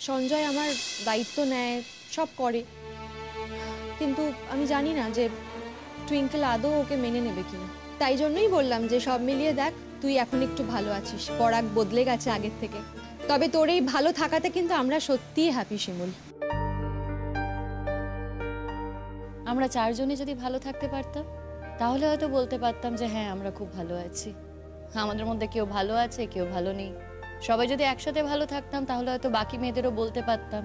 সঞ্জয় আমার দায়িত্ব নেয়, সব করে, কিন্তু আমি জানি না যে টুইঙ্কেল আদৌ ওকে মেনে নেবে কিনা। তাই জন্যই বললাম যে সব মিলিয়ে দেখ, তুই এখন একটু ভালো আছিস, পরাগ বদলে গেছে আগের থেকে। তবে তোর এই ভালো থাকাতে কিন্তু আমরা সত্যিই হ্যাপি শিমুল। আমরা চারজনে যদি ভালো থাকতে পারতাম তাহলে হয়তো বলতে পারতাম যে হ্যাঁ আমরা খুব ভালো আছি। আমাদের মধ্যে কেউ ভালো আছে, কেউ ভালো নেই। সবাই যদি একসাথে ভালো থাকতাম তাহলে হয়তো বাকি মেয়েদেরও বলতে পারতাম,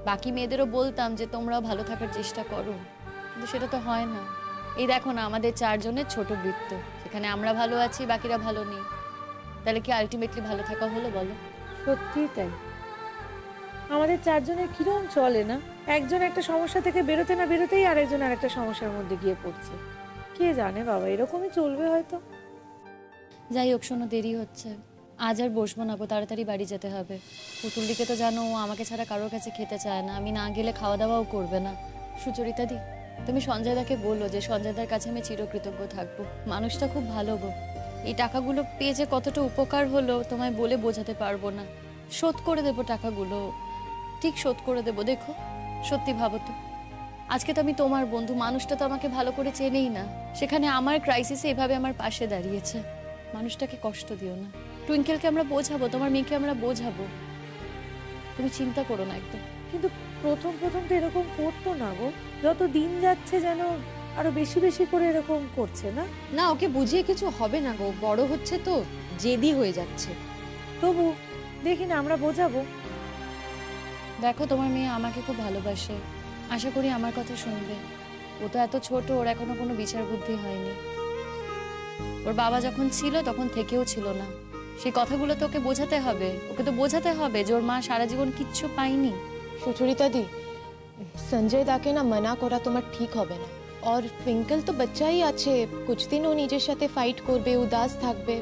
বাকি মেয়েদেরও বলতাম যে তোমরাও ভালো থাকার চেষ্টা করো। কিন্তু সেটা তো হয় না। এই দেখো না, আমাদের চারজনের ছোট বৃত্ত, সেখানে আমরা ভালো আছি, বাকিরা ভালো নেই। তাহলে কি আলটিমেটলি ভালো থাকা হলো বলো? সত্যিই তাই। আমাদের চারজনের কিরম চলে না, একজন একটা সমস্যা থেকে বেরোতে না বেরোতেই আরেকজন আরেকটা সমস্যার মধ্যে গিয়ে পড়ছে। কে জানে বাবা, এরকমই চলবে হয়তো। যাই হোক, শোনো, দেরি হচ্ছে, আজ আর বসবো না, তাড়াতাড়ি বাড়ি যেতে হবে। পুতুলদিকে তো জানো, ও আমাকে ছাড়া কারোর কাছে খেতে চায় না, আমি না গেলে খাওয়া দাওয়াও করবে না। সুচরিতা দি, তুমি সঞ্জয়দাকে বলো যে সঞ্জয়দার কাছে আমি চিরকৃতজ্ঞ থাকবো। মানুষটা খুব ভালো গো। এই টাকাগুলো পেয়ে যে কতটা উপকার হলো তোমায় বলে বোঝাতে পারবো না। শোধ করে দেবো টাকাগুলো, ঠিক শোধ করে দেবো। দেখো, সত্যি ভাবো তো, আজকে তো আমি তোমার বন্ধু, মানুষটা তো আমাকে ভালো করে চেনেই না, সেখানে আমার ক্রাইসিসে এভাবে আমার পাশে দাঁড়িয়েছে। মানুষটাকে কষ্ট দিও না। টুইঙ্কেলকে আমরা বোঝাবো, তোমার মেয়েকে আমরা বোঝাবো, তুমি চিন্তা করো না একদম। কিন্তু প্রথম প্রথম তো এরকম করতো না গো, যত দিন যাচ্ছে যেন আরো বেশি বেশি করে এরকম করছে। না না, ওকে বুঝিয়ে কিছু হবে না গো, বড় হচ্ছে তো, জেদি হয়ে যাচ্ছে। তবু দেখি না, আমরা বোঝাবো। দেখো, তোমার মেয়ে আমাকে খুব ভালোবাসে, আশা করি আমার কথা শুনবে। ও তো এত ছোট, ওর এখনো কোনো বিচার বুদ্ধি হয়নি। ওর বাবা যখন ছিল তখন থেকেও ছিল না, সেই কথাগুলো তো ওকে বোঝাতে হবে। ওকে তো বোঝাতে হবে যে ওর মা সারা জীবন কিচ্ছু পায়নি। সুচরিতা দি, সঞ্জয় দাকে না মানা করা তোমার ঠিক হবে না। আর টুইঙ্কেল তো বাচ্চাই আছে, कुछ दिन ও নিজের সাথে ফাইট করবে, উদাস থাকবে,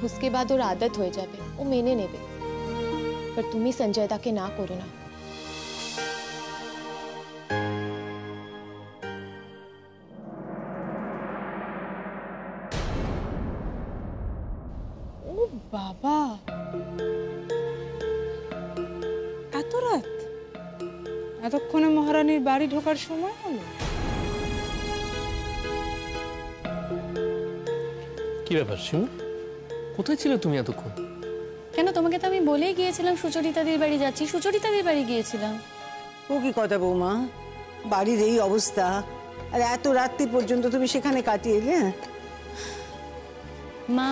उसके बाद ওর আদত হয়ে যাবে, ও মেনে নেবে। पर তুমি সঞ্জয় দাকে না করো না। ও বাবা, এত রাত? এতক্ষণে মহারানীর বাড়ি ঢোকার সময় হলো? কি ব্যাপার শিমু, কোথায় ছিলে তুমি এতক্ষণ? কেন, তোমাকে তো আমি বলেই গিয়েছিলাম সুচরিতাদের বাড়ি যাচ্ছি, সুচরিতাদের বাড়ি গিয়েছিলাম। ও কি কথা বৌমা, বাড়ির এই অবস্থা আর এত রাত্রি পর্যন্ত তুমি সেখানে কাটিয়ে এলে? মা,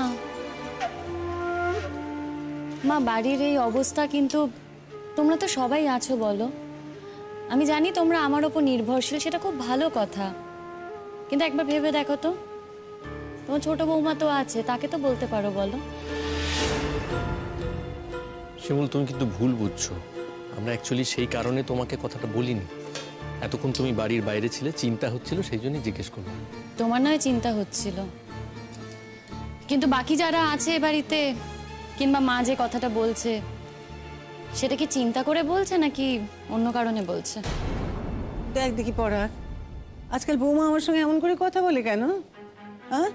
মা বাড়ির এই অবস্থা, কিন্তু তোমরা তো সবাই আছো বলো। আমি জানি তোমরা আমার ওপর নির্ভরশীল, সেটা খুব ভালো কথা, কিন্তু একবার ভেবে দেখো তো, তোমার ছোট বৌমা তো আছে, তাকে তো বলতে পারো, বলো। শিমুল, তুমি কিন্তু ভুল বুঝছো। আমরা অ্যাকচুয়ালি সেই কারণে তোমাকে কথাটা বলিনি। এতক্ষণ তুমি বাড়ির বাইরে ছিলে, চিন্তা হচ্ছিল, সেই জন্যই জিজ্ঞেস করলাম। তোমার নয় চিন্তা হচ্ছিল, কিন্তু বাকি যারা আছে এ বাড়িতে, কিংবা মা যে কথাটা বলছে, সেটা কি চিন্তা করে বলছে নাকি অন্য কারণে বলছে? দেখ দেখি পড়া, আজকাল বৌমা আমার সঙ্গে এমন করে কথা বলে কেন? হ্যাঁ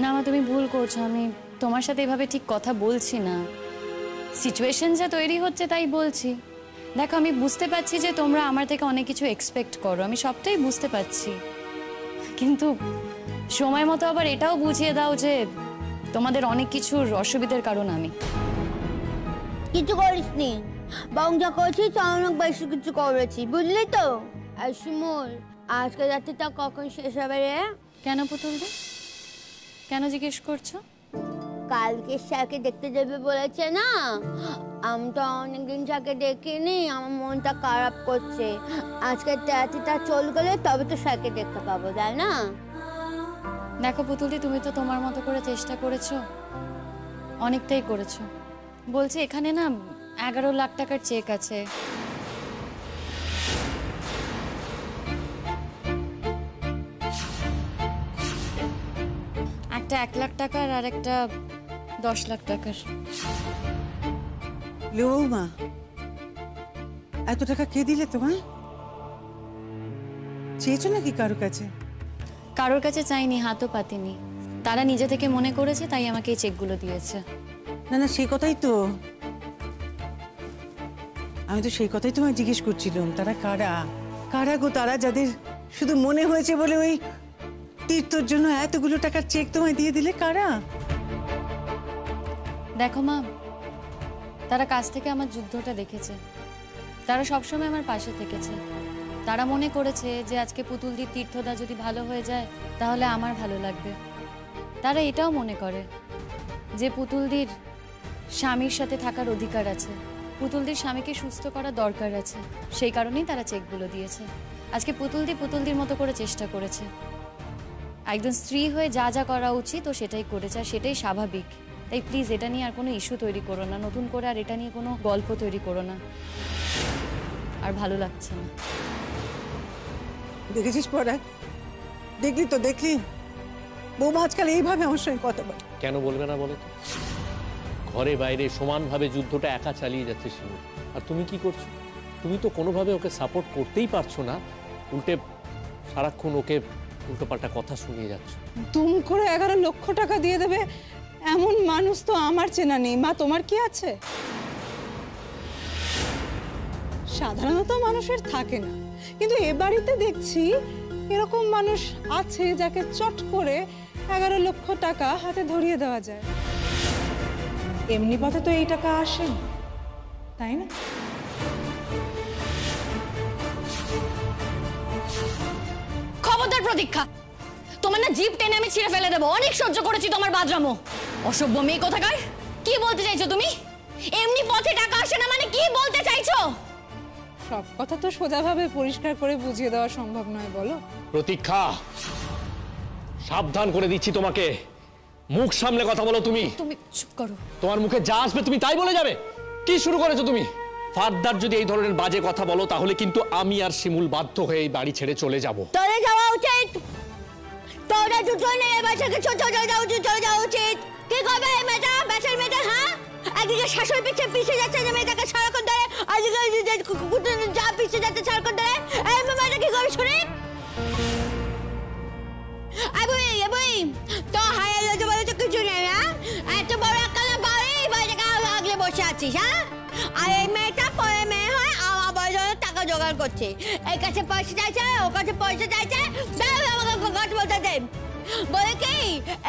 না মা, তুমি ভুল করছো। আমি তোমার সাথে এভাবে ঠিক কথা বলছি না, সিচুয়েশন যা তৈরি হচ্ছে তাই বলছি। দেখো, আমি বুঝতে পারছি যে তোমরা আমার থেকে অনেক কিছু এক্সপেক্ট করো, আমি সবটাই বুঝতে পারছি, কিন্তু সময় মতো আবার এটাও বুঝিয়ে দাও যে তোমাদের অনেক কিছুর অসুবিধার কারণ আমি। কিছু করিসনি, বং যা করেছি তা অনেক বেশি কিছু করেছি, বুঝলি তো? আর শিমুল, আজকে রাত্রিটা কখন শেষ হবে রে? কেন পুতুলদি, কেন জিজ্ঞেস করছো? কালকে স্যারকে দেখতে যাবে বলেছে না, আমি তো অনেকদিন স্যারকে দেখিনি, আমার মনটা খারাপ করছে। আজকে রাত্রিটা চল গেলে তবে তো স্যারকে দেখতে পাবো, তাই না? দেখো পুতুলদি, তুমি তো তোমার মতো করে চেষ্টা করেছো, অনেকটাই করেছো। বলছি, এখানে না 11 লাখ টাকার চেক আছে, একটা 1 লাখ টাকার আর একটা 10 লাখ টাকার। বৌমা, এত টাকা কে দিলে তোমায়? চেয়েছো নাকি কারো কাছে? কারোর কাছে চাইনি, হাতও পাতিনি, তারা নিজে থেকে মনে করেছে, তাই আমাকে এই চেকগুলো দিয়েছে। না না, সে কথাই তো। আমি তো সেই কথাই তোমায় জিজ্ঞেস করছিলাম, তারা কারা? কারা গো তারা, যাদের শুধু মনে হয়েছে বলে ওই তীর্থর জন্য এতগুলো টাকার চেক তোমায় দিয়ে দিলে? কারা? দেখো মা, তারা কাছ থেকে আমার যুদ্ধটা দেখেছে, তারা সবসময় আমার পাশে থেকেছে। তারা মনে করেছে যে আজকে পুতুলদির তীর্থদা যদি ভালো হয়ে যায় তাহলে আমার ভালো লাগবে। তারা এটাও মনে করে যে পুতুলদির স্বামীর সাথে থাকার অধিকার আছে, পুতুলদির স্বামীকে সুস্থ করা দরকার আছে, সেই কারণেই তারা চেকগুলো দিয়েছে। আজকে পুতুলদির মতো করে চেষ্টা করেছে, একজন স্ত্রী হয়ে যা যা করা উচিত ও সেটাই করেছে, আর সেটাই স্বাভাবিক। তাই প্লিজ এটা নিয়ে আর কোনো ইস্যু তৈরি করো না, নতুন করে আর এটা নিয়ে কোনো গল্প তৈরি করো না, আর ভালো লাগছে না। দেখেছিস পরাগ, দেখলি তো, দেখলি বৌমা আজকাল এইভাবে আমার সঙ্গে কথা বলে। কেন বলবে না বলো তো? ঘরে বাইরে সমানভাবে যুদ্ধটা একা চালিয়ে যাচ্ছে শিমুল, আর তুমি কি করছো? তুমি তো কোনোভাবে ওকে সাপোর্ট করতেই পারছো না, উল্টে সারাক্ষণ ওকে উল্টোপাল্টা কথা শুনিয়ে যাচ্ছ। দুম করে 11 লক্ষ টাকা দিয়ে দেবে এমন মানুষ তো আমার চেনা নেই মা। তোমার কি আছে? সাধারণত মানুষের থাকে না, কিন্তু এ বাড়িতে দেখছি এরকম মানুষ আছে যাকে চট করে 11 লক্ষ টাকা হাতে ধরিয়ে দেওয়া যায়। এমনি পথে তো এই টাকা আসে না, তাই না? খবরদার প্রতীক্ষা, তোমার না জিভ টেনে আমি ছিঁড়ে ফেলে দেবো। অনেক সহ্য করেছি তোমার বাদরামো। অসভ্য মেয়ে কোথাকার। কি বলতে চাইছো তুমি? এমনি পথে টাকা আসে না মানে কি বলতে চাইছো? সব কথা তো সোজাভাবে পরিষ্কার করে বুঝিয়ে দেওয়া সম্ভব নয়, বলো। প্রতীক্ষা, সাবধান করে দিচ্ছি তোমাকে, মুখ সামলে কথা বলো। তুমি তুমি চুপ করো। তোমার মুখে যা আসবে তুমি তাই বলে যাবে। কি শুরু করেছো তুমি? ফার্দার যদি এই ধরনের বাজে কথা বলো তাহলে কিন্তু আমি আর শিমুল বাধ্য হয়ে এই বাড়ি ছেড়ে চলে যাব। চলে যাওয়া উচিত। তোরা দুজন এই বাসাকে চলে যাওয়া উচিত। কি করবে এই মেয়েটা, বেচার মেয়েটা? হ্যাঁ, একদিকে শাশুড়ি পিছিয়ে যাচ্ছে যে মেয়েটাকে সারাক্ষণ ধরে, আজকে যা পিছিয়ে যাচ্ছে সারাক্ষণ ধরে। এই মেয়েটা কি করবে শুনি? তো হায় বলে তো কিছু নেই। হ্যাঁ, এত বড় একটা বাড়িটাকে আগলে বসে আছিস। হ্যাঁ, আর এই মেয়েটা পরে মেয়ে হয় আমার জন্য টাকা জোগাড় করছে। এই কাছে পয়সা চাইছে, ও কাছে পয়সা চাইছে, আমাকে কথা বলতে দেন। বলে কি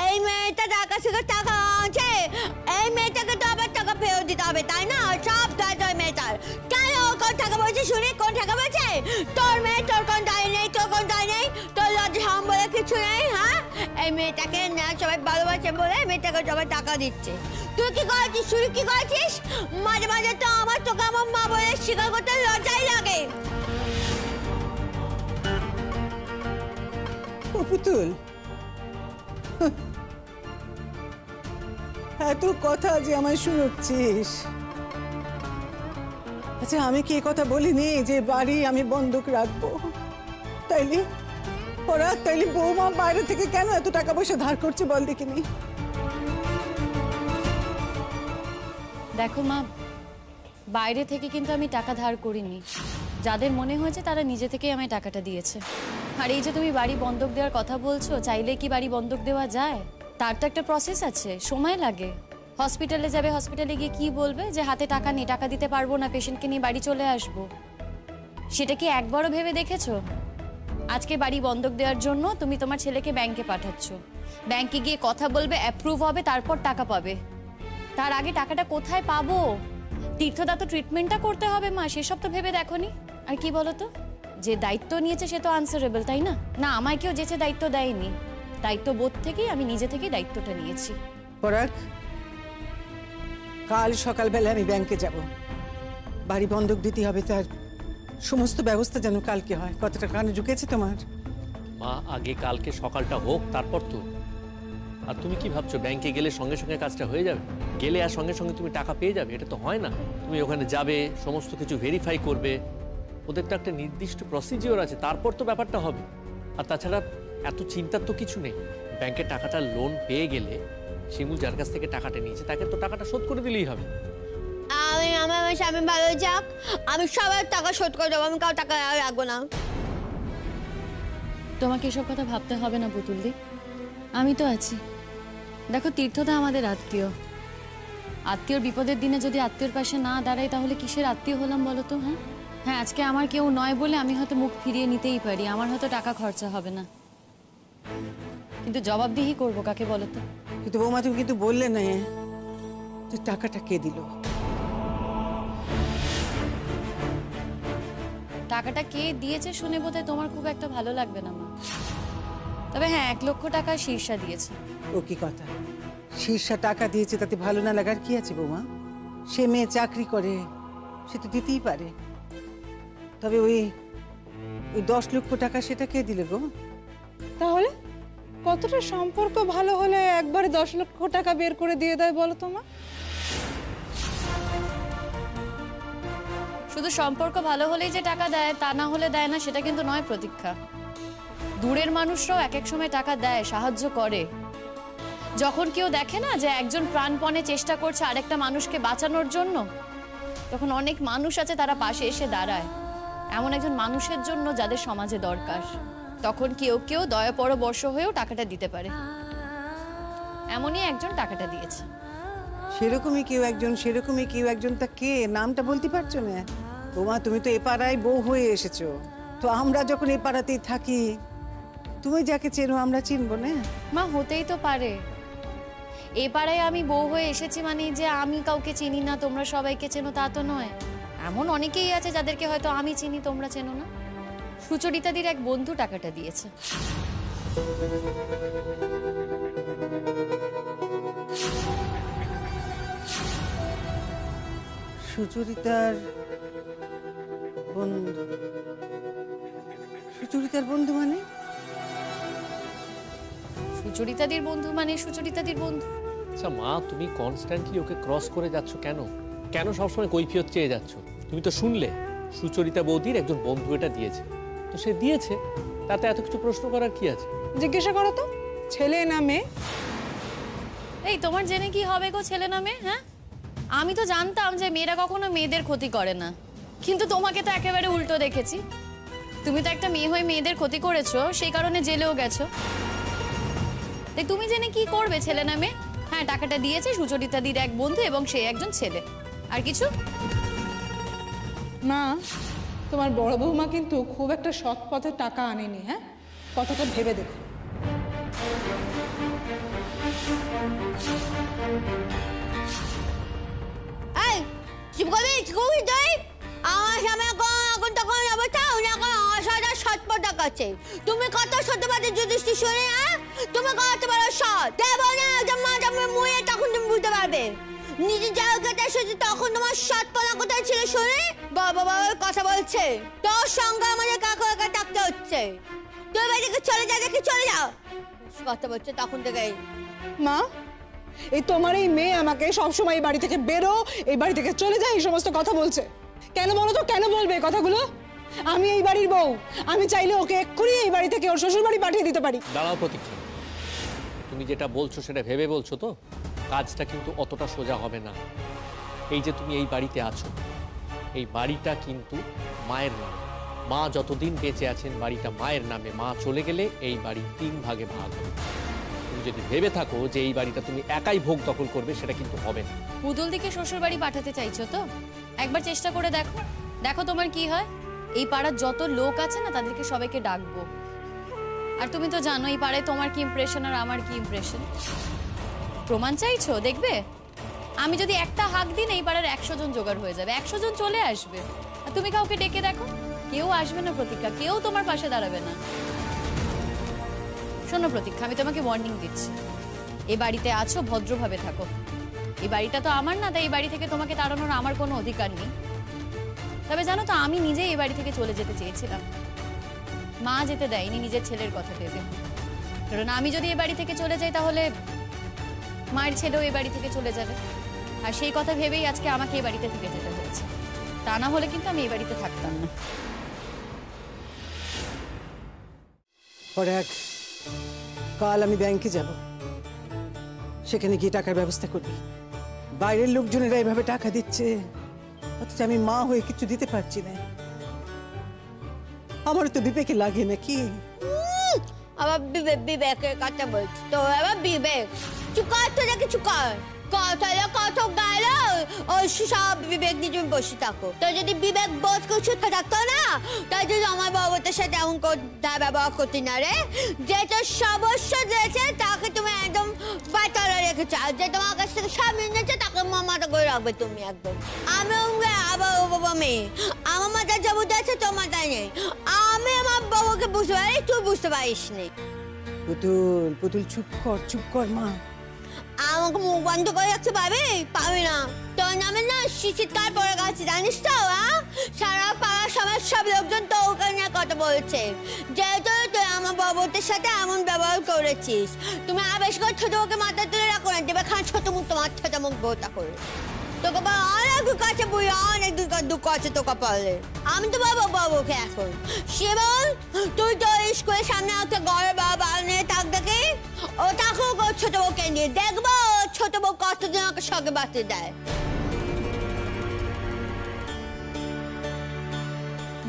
এই মেয়েটা যার কাছে টাকা আছে এই মেয়েটাকে তো আবার টাকা ফেরত দিতে হবে, তাই না? সব দায়িত্ব ওই মেয়েটার। কেন কোন টাকা বলছে শুনি? কোন টাকা বলছে? তোর মেয়ে, তোর কোন দায় নেই, তোর কোন দায় নেই, তোর লজ্জা বলে কিছু নেই। হ্যাঁ, এই মেয়েটাকে না সবাই ভালোবাসে বলে মেয়েটাকে সবাই টাকা দিচ্ছে। তুই কি করেছিস শুনি? কি করেছিস? মাঝে মাঝে তো আমার তোকে আমার মা বলে স্বীকার করতে লজ্জাই লাগে। ও পুতুল, এত কথা যে আমায় শুনোচ্ছিস। আচ্ছা, আমি কি কথা বলিনি যে বাড়ি আমি বন্ধক রাখবো? তাইলে ওরা, তাইলে বৌমা বাইরে থেকে কেন এত টাকা পয়সা ধার করছে বল দেখিনি? দেখো মা, বাইরে থেকে কিন্তু আমি টাকা ধার করিনি। যাদের মনে হয়েছে তারা নিজে থেকেই আমায় টাকাটা দিয়েছে। আর এই যে তুমি বাড়ি বন্ধক দেওয়ার কথা বলছো, চাইলে কি বাড়ি বন্ধক দেওয়া যায়? তার তো একটা প্রসেস আছে, সময় লাগে। হসপিটালে যাবে, হসপিটালে গিয়ে কি বলবে যে হাতে টাকা নেই, টাকা দিতে পারবো না, পেশেন্টকে নিয়ে বাড়ি চলে আসবো। সেটা কি একবারও ভেবে দেখেছো? আজকে বাড়ি বন্ধক দেওয়ার জন্য তুমি তোমার ছেলেকে ব্যাংকে পাঠাচ্ছ, ব্যাংকে গিয়ে কথা বলবে, অ্যাপ্রুভ হবে, তারপর টাকা পাবে। তার আগে টাকাটা কোথায় পাবো? তীর্থদা তো ট্রিটমেন্টটা করতে হবে মা, সেসব তো ভেবে দেখোনি। আর কি বলতো, যে দায়িত্ব নিয়েছে সে তো আনসারেবল, তাই না? না, আমায় কেউ যেচে দায়িত্ব দেয়নি, দায়িত্ববোধ থেকেই আমি নিজে থেকেই দায়িত্বটা নিয়েছি। পরাগ, কাল সকালবেলা আমি ব্যাংকে যাব, বাড়ি বন্ধক দিতে হবে, তার সমস্ত ব্যবস্থা যেন কালকে হয়। কতটা কানে ঢুকেছে তোমার? মা, আগে কালকে সকালটা হোক তারপর তো। আর তুমি কি ভাবছো ব্যাংকে গেলে সঙ্গে সঙ্গে কাজটা হয়ে যাবে? গেলে আর সঙ্গে সঙ্গে তুমি টাকা পেয়ে যাবে? এটা তো হয় না। তুমি ওখানে যাবে, সমস্ত কিছু ভেরিফাই করবে, ওদের তো একটা নির্দিষ্ট প্রসিজিওর আছে, তারপর তো ব্যাপারটা হবে। আর তাছাড়া এত চিন্তার তো কিছু নেই। ব্যাংকের টাকাটা লোন পেয়ে গেলে শিমুল যার কাছ থেকে টাকাটা নিয়েছে তাকে তো টাকাটা শোধ করে দিলেই হবে। আমার স্বামী ভালো যাক, আমি সবার টাকা শোধ করে দেবো, আমি কারো টাকা রাখবো না। তোমাকে এসব কথা ভাবতে হবে না পুতুলদি, আমি তো আছি। দেখো, তীর্থদা আমাদের আত্মীয়, আত্মীয়র বিপদের দিনে যদি আত্মীয়র পাশে না দাঁড়াই তাহলে কিসের আত্মীয় হলাম বলো তো? হ্যাঁ হ্যাঁ, আজকে আমার কেউ নয় বলে আমি হয়তো মুখ ফিরিয়ে নিতেই পারি, আমার হয়তো টাকা খরচা হবে না, কিন্তু জবাবদিহি করবো কাকে বলো তো? কিন্তু বৌমা তুমি কিন্তু বললে না যে টাকাটা কে দিল। টাকাটা কে দিয়েছে শুনে বোধহয় তোমার খুব একটা ভালো লাগবে না মা, তবে হ্যাঁ 1 লক্ষ টাকা শীর্ষা দিয়েছে। ও কি কথা, শীর্ষা টাকা দিয়েছে তাতে ভালো না লাগার কি আছে বৌমা? সে মেয়ে চাকরি করে, সে তো দিতেই পারে। তবে ওই 10 লক্ষ টাকা সেটা কে দিলে গো? তাহলে কতটা সম্পর্ক ভালো হলে একবারে 10 লক্ষ টাকা বের করে দিয়ে দেয় বলো তো মা? শুধু সম্পর্ক ভালো হলেই যে টাকা দেয় তা না হলে দেয় না সেটা কিন্তু নয় প্রতীক্ষা। দূরের মানুষরাও এক এক সময় টাকা দেয়, সাহায্য করে। যখন কেউ দেখে না যে একজন প্রাণপণে চেষ্টা করছে আরেকটা মানুষকে বাঁচানোর জন্য, তখন অনেক মানুষ আছে তারা পাশে এসে দাঁড়ায় এমন একজন মানুষের জন্য যাদের সমাজে দরকার। তখন কেউ কেউ দয়াপরবশ হয়েও টাকাটা দিতে পারে। এমনই একজন টাকাটা দিয়েছে। সেরকমই কেউ একজন, তা কে? নামটা বলতে পারছো না? বৌমা তুমি তো এ পাড়ায় বউ হয়ে এসেছো, তো আমরা যখন এই পাড়াতেই থাকি, তুমি যাকে চেনো আমরা চিনবো না? মা হতেই তো পারে। এ পাড়ায় আমি বউ হয়ে এসেছি মানে যে আমি কাউকে চিনি না তোমরা সবাইকে চেনো তা তো নয়। এমন অনেকেই আছে যাদেরকে হয়তো আমি চিনি তোমরা চেনো না। সুচরিতাদির এক বন্ধু টাকাটা দিয়েছে। সুচরিতার বন্ধু? সুচরিতার বন্ধু মানে? সুচরিতাদির বন্ধু মানে সুচরিতাদির বন্ধু। আচ্ছা মা, তুমি কনস্ট্যান্টলি ওকে ক্রস করে যাচ্ছ কেন? কেন সবসময় কৈফিয়ত চেয়ে যাচ্ছ? তুমি তো শুনলে সুচরিতা বৌদির একজন বন্ধু এটা দিয়েছে, তো সে দিয়েছে, তাতে এত কিছু প্রশ্ন করার কি আছে? জিজ্ঞাসা করো তো, ছেলে না মেয়ে? এই তোমার জেনে কি হবে গো ছেলে না মেয়ে? হ্যাঁ, আমি তো জানতাম যে মেয়েরা কখনো মেয়েদের ক্ষতি করে না, কিন্তু তোমাকে তো একেবারে উল্টো দেখেছি। তুমি তো একটা মেয়ে হয়ে মেয়েদের ক্ষতি করেছো, সেই কারণে জেলেও গেছো। তাই তুমি জেনে কি করবে ছেলে না মেয়ে? হ্যাঁ, টাকাটা দিয়েছে সুচরিতাদির এক বন্ধু এবং সে একজন ছেলে, আর কিছু? মা, তোমার বড় বৌমা কিন্তু খুব একটা সৎ পথে টাকা আনেনি। হ্যাঁ, কথাটা ভেবে দেখো। এই চুপ করবি, চুপ করবি তুই? আমার সামনে এখন তখন অবস্থা উনি এখন অসাধারণ সৎপথ দেখাচ্ছে। তুমি কত সত্যবাদী যুধিষ্ঠির শুনে? হ্যাঁ, তুমি কত বড় সৎ দেবো না জমা জমা মুয়ে, তখন তুমি বুঝতে পারবে নিজের জায়গাটা এসেছে। তখন তোমার সৎপনা কোথায় ছিল শুনে? বাবা বাবার কথা বলছে, তোর সঙ্গে আমাদের কাকু একা থাকতে হচ্ছে। তুই বাড়িতে চলে যা, দেখি চলে যাও। কথা বলছে তখন থেকে। মা, এই তোমার এই মেয়ে আমাকে সবসময় এই বাড়ি থেকে বেরো, এই বাড়ি থেকে চলে যায়, এই সমস্ত কথা বলছে। কেন বলো তো, কেন বলবে এই কথাগুলো? আমি এই বাড়ির বউ, আমি চাইলে ওকে এক্ষুনি এই বাড়ি থেকে ওর শ্বশুর বাড়ি পাঠিয়ে দিতে পারি। দাঁড়াও প্রতীক্ষা, তুমি যেটা বলছো সেটা ভেবে বলছো তো? কাজটা কিন্তু অতটা সোজা হবে না। এই যে তুমি এই বাড়িতে আছো, এই বাড়িটা কিন্তু মায়ের নামে। মা যতদিন বেঁচে আছেন বাড়িটা মায়ের নামে। মা চলে গেলে এই বাড়ি 3 ভাগে ভাগ হবে। তুমি যদি ভেবে থাকো যে এই বাড়িটা তুমি একাই ভোগ দখল করবে, সেটা কিন্তু হবে না। পুতুল দিকে শ্বশুর বাড়ি পাঠাতে চাইছো তো? একবার চেষ্টা করে দেখো, দেখো তোমার কি হয়। এই পাড়ার যত লোক আছে না তাদেরকে সবাইকে ডাকবো। আর তুমি তো জানো এই পাড়ায় তোমার কি ইমপ্রেশন আর আমার কি ইমপ্রেশন। প্রমাণ চাইছো? দেখবে আমি যদি একটা হাঁক দিন এই পাড়ার 100 জন জোগাড় হয়ে যাবে, 100 জন চলে আসবে। আর তুমি কাউকে ডেকে দেখো, কেউ আসবে না প্রতীক্ষা, কেউ তোমার পাশে দাঁড়াবে না। শোনো প্রতীক্ষা, আমি তোমাকে ওয়ার্নিং দিচ্ছি, এই বাড়িতে আছো ভদ্রভাবে থাকো। এই বাড়িটা তো আমার না, তাই এই বাড়ি থেকে তোমাকে তাড়ানোর আমার কোনো অধিকার নেই। তবে জানো তো, আমি নিজেই এই বাড়ি থেকে চলে যেতে চেয়েছিলাম, মা যেতে দেয়নি নিজের ছেলের কথা ভেবে। কারণ আমি যদি এই বাড়ি থেকে চলে যাই তাহলে মায়ের ছেলেও এই বাড়ি থেকে চলে যাবে, আর সেই কথা ভেবেই আজকে আমাকে এই বাড়িতে থেকে যেতে হয়েছে। তা না হলে কিন্তু আমি এই বাড়িতে থাকতাম না। পরে কাল আমি ব্যাংকে যাব, সেখানে গিয়ে টাকার ব্যবস্থা করবি। বাইরের লোকজনেরা এভাবে টাকা দিচ্ছে, অথচ আমি মা হয়ে কিছু দিতে পারছি না। আমার তো বিবেকে লাগে নাকি? আবার বিবেকের কথা বলছি তো? আবার বিবেক চুকার তো দেখি চুকার। তাহলে কত গেল ওই সব বিবেক নিয়ে তুমি বসে থাকো। তো যদি বিবেক বোধ কিছু থাকতো না, তাই যদি আমার বাবুদের সাথে এমন ব্যবহার করতে না রে। যে তোর সমস্যা দিয়েছে তাকে তুমি একদম বাতারা রেখেছো, আর যে তোমার কাছ থেকে সামনে নিয়েছে তাকে মাথা করে রাখবে তুমি একদম। আমি আবার ও বাবা মেয়ে, আমার মাথায় যাবো আছে তোর মাথায় নেই। আমি আমার বাবাকে বুঝতে পারি, তুই বুঝতে পারিস নি। পুতুল পুতুল চুপ কর মা। আমাকে মুখ বন্ধ করে রাখতে পারবি না। তোর নামে না চিৎকার পড়ে গেছে জানিস তো? সারা পাড়ার সমাজ সব লোকজন তো ওকে নিয়ে কথা বলছে, যেহেতু তুই আমার বাবুদের সাথে এমন ব্যবহার করেছিস। তুমি আবেশ করে ছোট মুখে মাথা তুলে রাখো না, দেবে খান ছোট মুখ তোমার ছোট মুখ বোতা করে। তোকে অনেক দুঃখ আছে বুঝি, অনেক দুঃখ আছে তোকে পারলে। আমি তো বাবুকে এখন সে বল, তুই তো স্কুলের সামনে একটা ঘরে বাবা নিয়ে থাক দেখে, ও থাকুক ওর ছোট বউকে নিয়ে, দেখবো ছোট বউ কতদিন ওকে সঙ্গে বাঁচতে দেয়।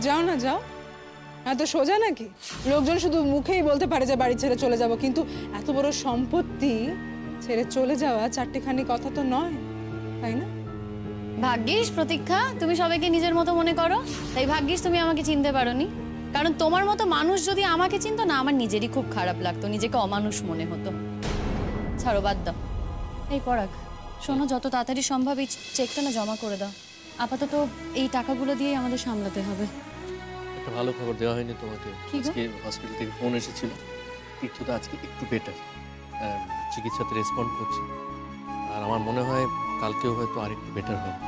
যাও না যাও, এত সোজা নাকি? লোকজন শুধু মুখেই বলতে পারে যে বাড়ি ছেড়ে চলে যাব, কিন্তু এত বড় সম্পত্তি ছেড়ে চলে যাওয়া চারটিখানি কথা তো নয়, তাই না? ভাগ্যিস প্রতীক্ষা তুমি সবাইকে নিজের মতো মনে করো, তাই ভাগ্যিস তুমি আমাকে চিনতে পারোনি। কারণ তোমার মতো মানুষ যদি আমাকে চিনতো না, আমার নিজেরই খুব খারাপ লাগতো, নিজেকে অমানুষ মনে হতো। ছাড়ো, বাদ দাও। এই পরাগ, শোনো, যত তাড়াতাড়ি সম্ভব এই চেকটা না জমা করে দাও। আপাতত এই টাকাগুলো দিয়ে আমাদের সামলাতে হবে। একটা ভালো খবর দেওয়া হয়নি তোমাকে। কি গো? আজকে হসপিটাল থেকে ফোন এসেছিল, তীর্থদা আজকে একটু বেটার, চিকিৎসাতে রেসপন্ড করছে। আর আমার মনে হয় কালকেও হয়তো আরেকটু বেটার হবে।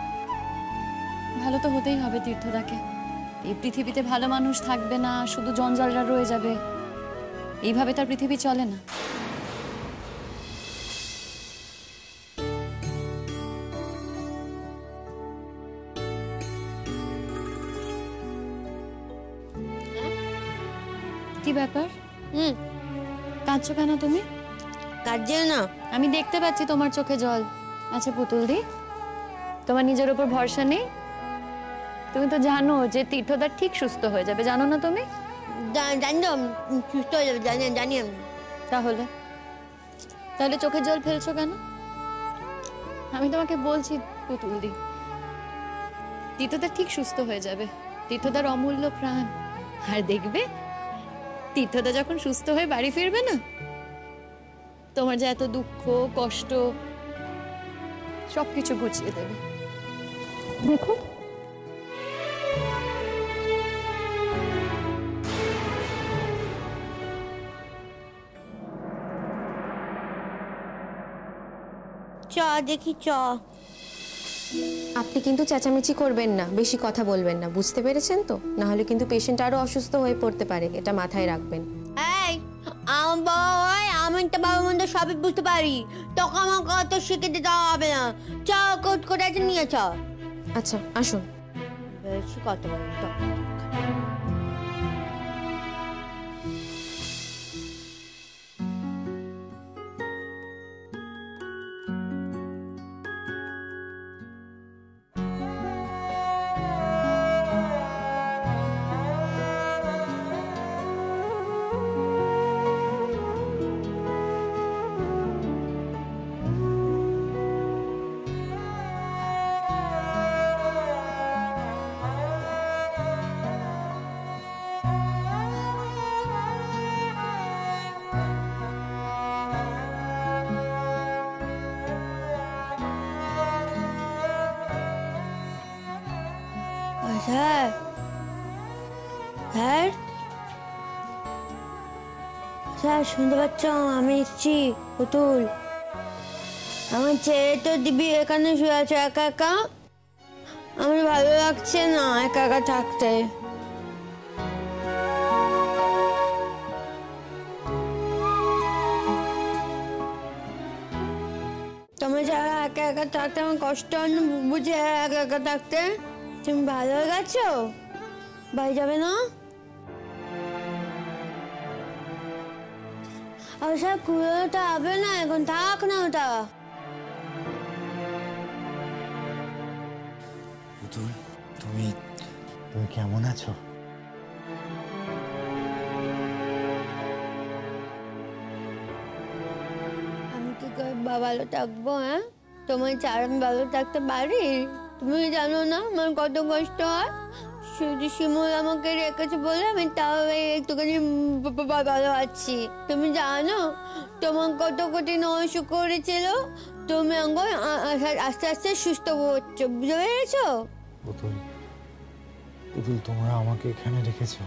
ভালো তো হতেই হবে তীর্থদাকে। এই পৃথিবীতে ভালো মানুষ থাকবে না, শুধু জঞ্জালরা রয়ে যাবে, এইভাবে তার পৃথিবী চলে না। কি ব্যাপার? কাঁদছো কেন তুমি? কাঁদছে না, আমি দেখতে পাচ্ছি তোমার চোখে জল। আচ্ছা পুতুল দি, তোমার নিজের উপর ভরসা নেই? তুমি তো জানো যে তীর্থদা ঠিক সুস্থ হয়ে যাবে, জানো না তুমি? জানি তো সুস্থ হয়ে যাবে, জানি আমি। তাহলে তাহলে চোখের জল ফেলছো কেন? আমি তোমাকে বলছি পুতুল দি, তীর্থদা ঠিক সুস্থ হয়ে যাবে। তীর্থদার অমূল্য প্রাণ। আর দেখবে তীর্থদা যখন সুস্থ হয়ে বাড়ি ফিরবে না, তোমার যে এত দুঃখ কষ্ট সবকিছু ঘুচিয়ে দেবে। দেখো চ দেখি চ। আপনি কিন্তু চেঁচামেচি করবেন না, বেশি কথা বলবেন না, বুঝতে পেরেছেন তো? না হলে কিন্তু পেশেন্ট আরো অসুস্থ হয়ে পড়তে পারে, এটা মাথায় রাখবেন। এই আমার বাবা, আমি তো বাবা মন্দ সবই বুঝতে পারি, তোকে আমার কত শিখে দিতে হবে না। চ কোথায় নিয়ে চ। আচ্ছা আসুন। বেশি কথা বলি তো। স্যার স্যার স্যার শুনতে পাচ্ছ? আমি এসছি পুতুল। আমার ছেড়ে তো দিবি এখানে শুয়ে আছে একা একা, আমার ভালো লাগছে না একা একা থাকতে। তোমরা যারা একা একা থাকতে আমার কষ্ট বুঝে একা একা থাকতে, তুমি ভালো হয়ে গেছো? বাড়ি যাবে না? আচ্ছা কুড়োটা হবে না এখন, থাক না ওটা। পুতুল, তুমি কেমন আছো? আমি কি করে ভালো থাকবো? হ্যাঁ তোমার ছাড়া আমি ভালো থাকতে পারি? তুমি জানো না আমার কত কষ্ট হয়। শুধু শিমুল আমাকে রেখেছে বলে আমি তাও একটুখানি ভালো আছি। তুমি জানো তোমার কত কঠিন অসুখ করেছিল, তুমি এখন আস্তে আস্তে সুস্থ হচ্ছ, বুঝতে পেরেছো? পুতুল, পুতুল তোমরা আমাকে এখানে রেখেছো,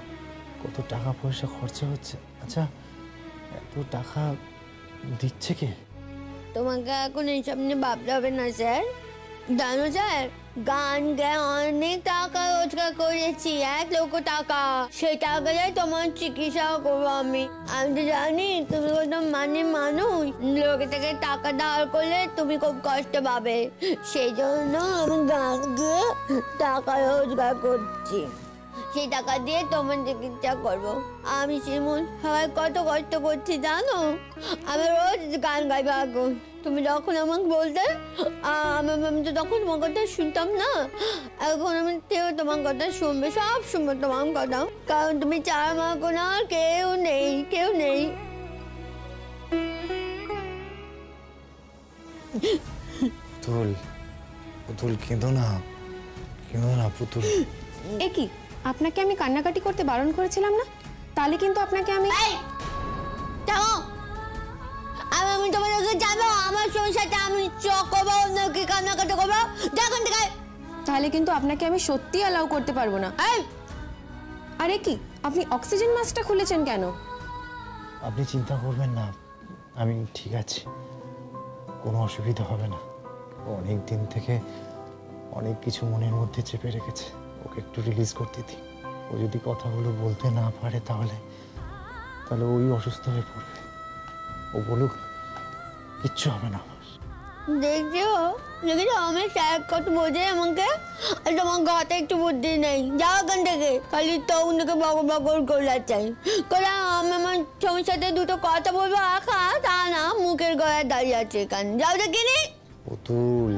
কত টাকা পয়সা খরচা হচ্ছে। আচ্ছা, এত টাকা দিচ্ছে কে? তোমাকে এখন এইসব নিয়ে ভাবতে হবে না স্যার। জানো স্যার, গান গেয়ে অনেক টাকা রোজগার করেছি, 1 লক্ষ টাকা। সেই টাকা দিয়ে তোমার চিকিৎসা করবো আমি। আমি তো জানি তুমি কত মানুষ, লোকে থেকে টাকা ধার করলে তুমি খুব কষ্ট পাবে। সেই জন্য আমি গান গেয়ে টাকা রোজগার করছি, সেই টাকা দিয়ে তোমার চিকিৎসা করবো। আমি শিমুল সবাই কত কষ্ট করছি জানো। আমি রোজ গান গাইবো এখন। তুমি যখন আমাকে বলতে আমি তো তখন তোমার কথা শুনতাম না। এখন আমি তোমার কথা শুনবে, সব শুনবো তোমার কথা, কারণ তুমি ছাড়া আমার কোনো আর কেউ নেই, কেউ নেই। পুতুল, পুতুল কেঁদো না, কেঁদো না পুতুল। এ কি, আপনাকে আমি কান্নাকাটি করতে বারণ করেছিলাম না? তাহলে কিন্তু আপনাকে আমি যাও, আমি তোমার কাছে যাবো, আমার সংসারটা আমি চক করবো নাকি কান্নাকাটি করবো? দেখুন থেকে তাহলে কিন্তু আপনাকে আমি সত্যি অ্যালাউ করতে পারবো না। আরে কি, আপনি অক্সিজেন মাস্কটা খুলেছেন কেন? আপনি চিন্তা করবেন না, আমি ঠিক আছি, কোনো অসুবিধা হবে না। অনেক দিন থেকে অনেক কিছু মনের মধ্যে চেপে রেখেছে, ওকে একটু রিলিজ করতে দিই। ও যদি কথাগুলো বলতে না পারে তাহলে ওই অসুস্থ হয়ে পড়বে। ও বলুক, কিচ্ছু হবে না আমার। দেখছো দেখেছো আমি স্যার কত বোঝে আমাকে, আর তোমার গাতে একটু বুদ্ধি নেই। যাও এখান থেকে, খালি তখন থেকে বগর বগর করে চাই করে। আমি আমার স্বামীর সাথে দুটো কথা বলবো আখা, তা না মুখের গলায় দাঁড়িয়ে আছে এখানে। যাও দেখিনি পুতুল,